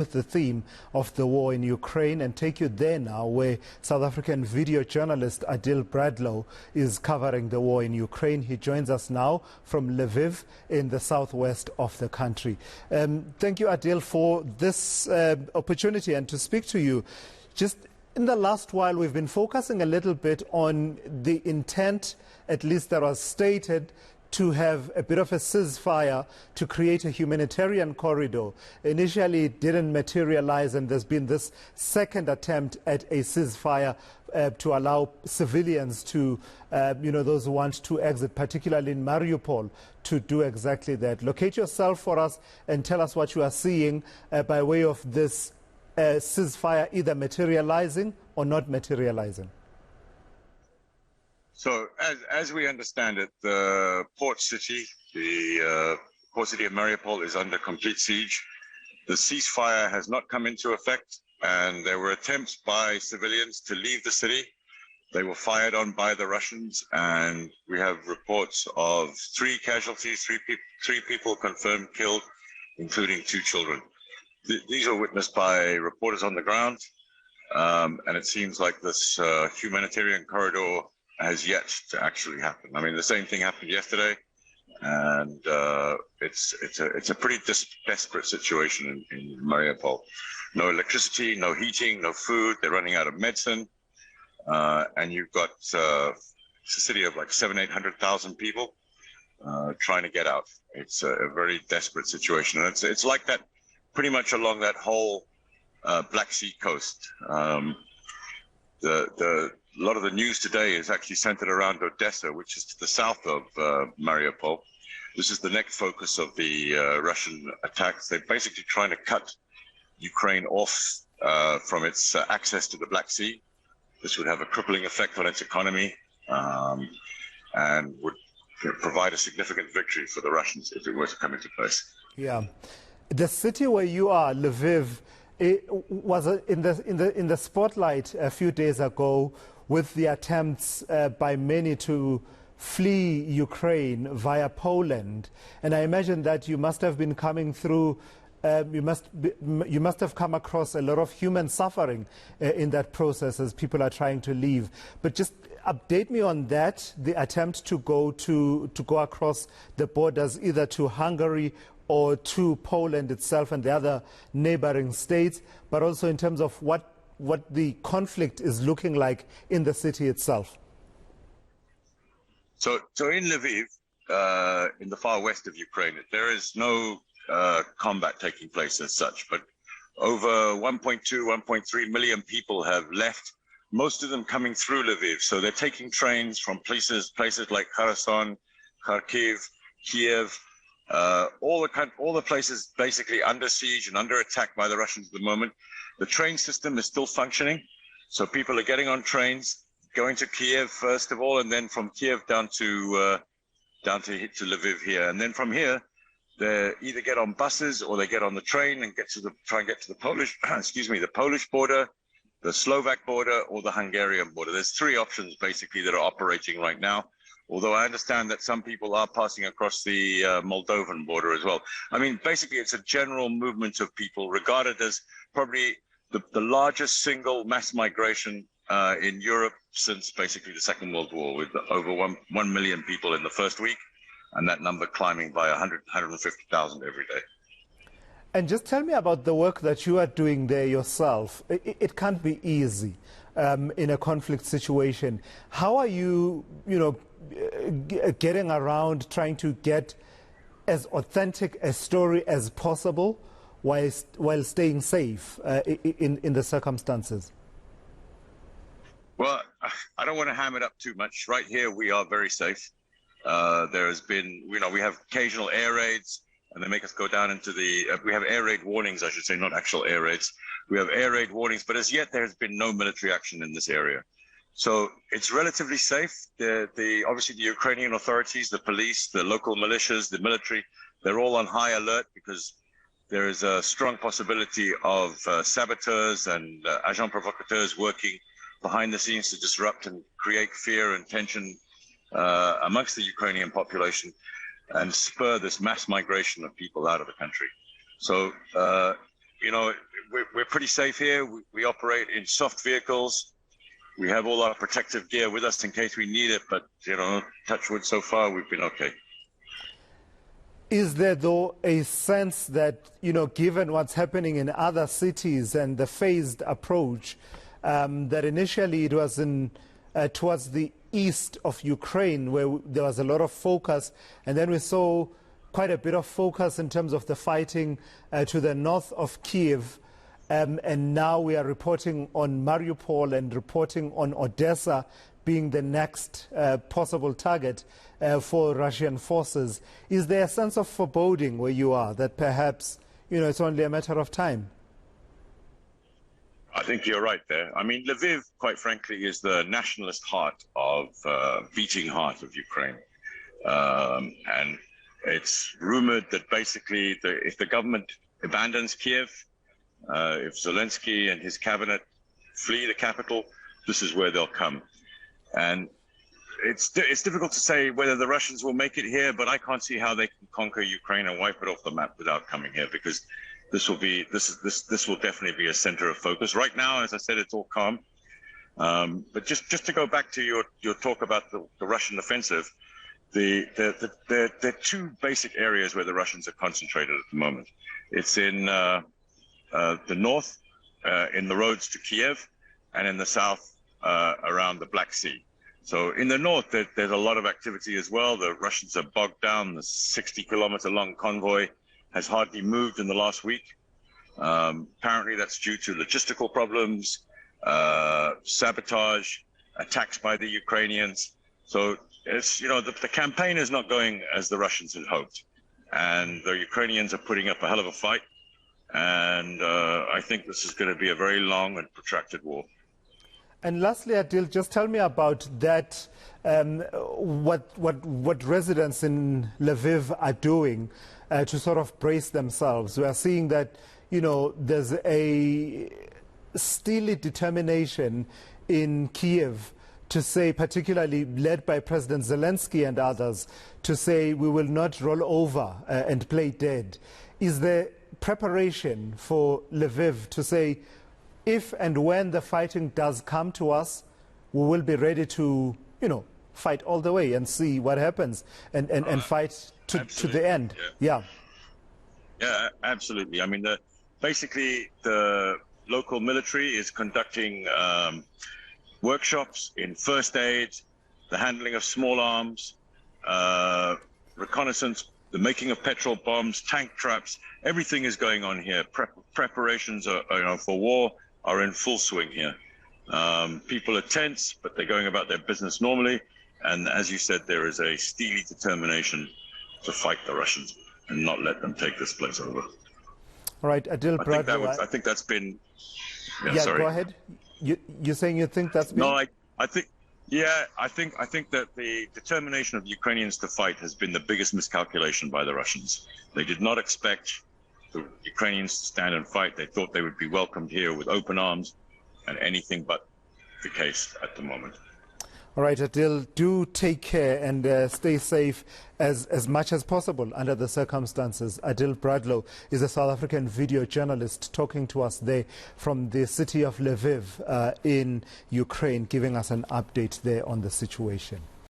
with the theme of the war in Ukraine and take you there now, where South African video journalist Adil Bradlow is covering the war in Ukraine. He joins us now from Lviv in the southwest of the country. Thank you, Adil, for this opportunity and to speak to you. Just in the last while, we've been focusing a little bit on the intent, at least that was stated, to have a bit of a ceasefire to create a humanitarian corridor. Initially, it didn't materialize, and there's been this second attempt at a ceasefire to allow civilians to, those who want to exit, particularly in Mariupol, to do exactly that. Locate yourself for us and tell us what you are seeing by way of this ceasefire either materializing or not materializing. So, as we understand it, the port city of Mariupol is under complete siege. The ceasefire has not come into effect, and there were attempts by civilians to leave the city. They were fired on by the Russians, and we have reports of 3 casualties, three people confirmed killed, including 2 children. These are witnessed by reporters on the ground, and it seems like this humanitarian corridor has yet to actually happen. I mean, the same thing happened yesterday, and it's a pretty desperate situation in Mariupol. No electricity, no heating, no food. They're running out of medicine, and you've got it's a city of like 700,000-800,000 people trying to get out. It's a very desperate situation, and it's like that pretty much along that whole Black Sea coast. A lot of the news today is actually centered around Odessa, which is to the south of Mariupol. This is the next focus of the Russian attacks. They're basically trying to cut Ukraine off from its access to the Black Sea. This would have a crippling effect on its economy and would provide a significant victory for the Russians if it were to come into place. Yeah. The city where you are, Lviv, it was in the spotlight a few days ago with the attempts by many to flee Ukraine via Poland. And I imagine that you must have been coming through, you must have come across a lot of human suffering in that process as people are trying to leave. But just update me on that, the attempt to go across the borders either to Hungary or to Poland itself and the other neighboring states, but also in terms of what the conflict is looking like in the city itself. So in Lviv, in the far west of Ukraine, there is no combat taking place as such, but over 1.2, 1.3 million people have left, most of them coming through Lviv. So they're taking trains from places like Kherson, Kharkiv, Kiev, all the places basically under siege and under attack by the Russians at the moment. The train system is still functioning, so people are getting on trains, going to Kiev first of all, and then from Kiev down to Lviv here, and then from here they either get on buses or they get on the train and try and get to the Polish, the Polish border, the Slovak border, or the Hungarian border. There's 3 options basically that are operating right now. Although I understand that some people are passing across the Moldovan border as well. I mean, basically, it's a general movement of people regarded as probably the largest single mass migration in Europe since basically the Second World War, with over 1 million people in the first week, and that number climbing by 150,000 every day. And just tell me about the work that you are doing there yourself. It can't be easy in a conflict situation. How are you, getting around trying to get as authentic a story as possible while staying safe in the circumstances? Well, I don't want to ham it up too much. Right here, we are very safe. There has been, we have occasional air raids, and they make us go down into we have air raid warnings, I should say, not actual air raids. We have air raid warnings, but as yet there has been no military action in this area. So it's relatively safe. Obviously the Ukrainian authorities, the police, the local militias, the military, they're all on high alert because there is a strong possibility of saboteurs and agents provocateurs working behind the scenes to disrupt and create fear and tension amongst the Ukrainian population and spur this mass migration of people out of the country. So, we're pretty safe here. We operate in soft vehicles. We have all our protective gear with us in case we need it, but, touch wood, so far we've been okay. Is there, though, a sense that, given what's happening in other cities and the phased approach, that initially it was towards the east of Ukraine where there was a lot of focus, and then we saw quite a bit of focus in terms of the fighting to the north of Kiev, and now we are reporting on Mariupol and reporting on Odessa being the next possible target for Russian forces. Is there a sense of foreboding where you are that perhaps, it's only a matter of time? I think you're right there. I mean, Lviv, quite frankly, is the nationalist heart beating heart of Ukraine. And it's rumored that basically if the government abandons Kiev, if Zelensky and his cabinet flee the capital, this is where they'll come. And it's difficult to say whether the Russians will make it here, but I can't see how they can conquer Ukraine and wipe it off the map without coming here, because this will definitely be a center of focus. Right now, as I said, it's all calm. But just to go back to your talk about the Russian offensive, there are two basic areas where the Russians are concentrated at the moment. It's in the north, in the roads to Kiev, and in the south, around the Black Sea. So in the north, there's a lot of activity as well. The Russians are bogged down. The 60-kilometer-long convoy has hardly moved in the last week. Apparently, that's due to logistical problems, sabotage, attacks by the Ukrainians. So it's the campaign is not going as the Russians had hoped, and the Ukrainians are putting up a hell of a fight. And I think this is going to be a very long and protracted war. And lastly, Adil, just tell me about that. What residents in Lviv are doing to sort of brace themselves. We are seeing that there's a steely determination in Kiev to say, particularly led by President Zelensky and others, to say we will not roll over and play dead. Is there preparation for Lviv to say, if and when the fighting does come to us, we will be ready to, fight all the way and see what happens and fight to the end? Yeah, absolutely. I mean, basically the local military is conducting workshops in first aid, the handling of small arms, reconnaissance, the making of petrol bombs, tank traps. Everything is going on here. Preparations for war are in full swing here. People are tense, but they're going about their business normally. And as you said, there is a steely determination to fight the Russians and not let them take this place over. All right, Adil Bradlow. I think that's been... Yeah, sorry. Go ahead. You're saying you think that's been... No, I think that the determination of the Ukrainians to fight has been the biggest miscalculation by the Russians. They did not expect the Ukrainians to stand and fight. They thought they would be welcomed here with open arms, and anything but the case at the moment. All right, Adil, do take care and stay safe as much as possible under the circumstances. Adil Bradlow is a South African video journalist talking to us there from the city of Lviv in Ukraine, giving us an update there on the situation.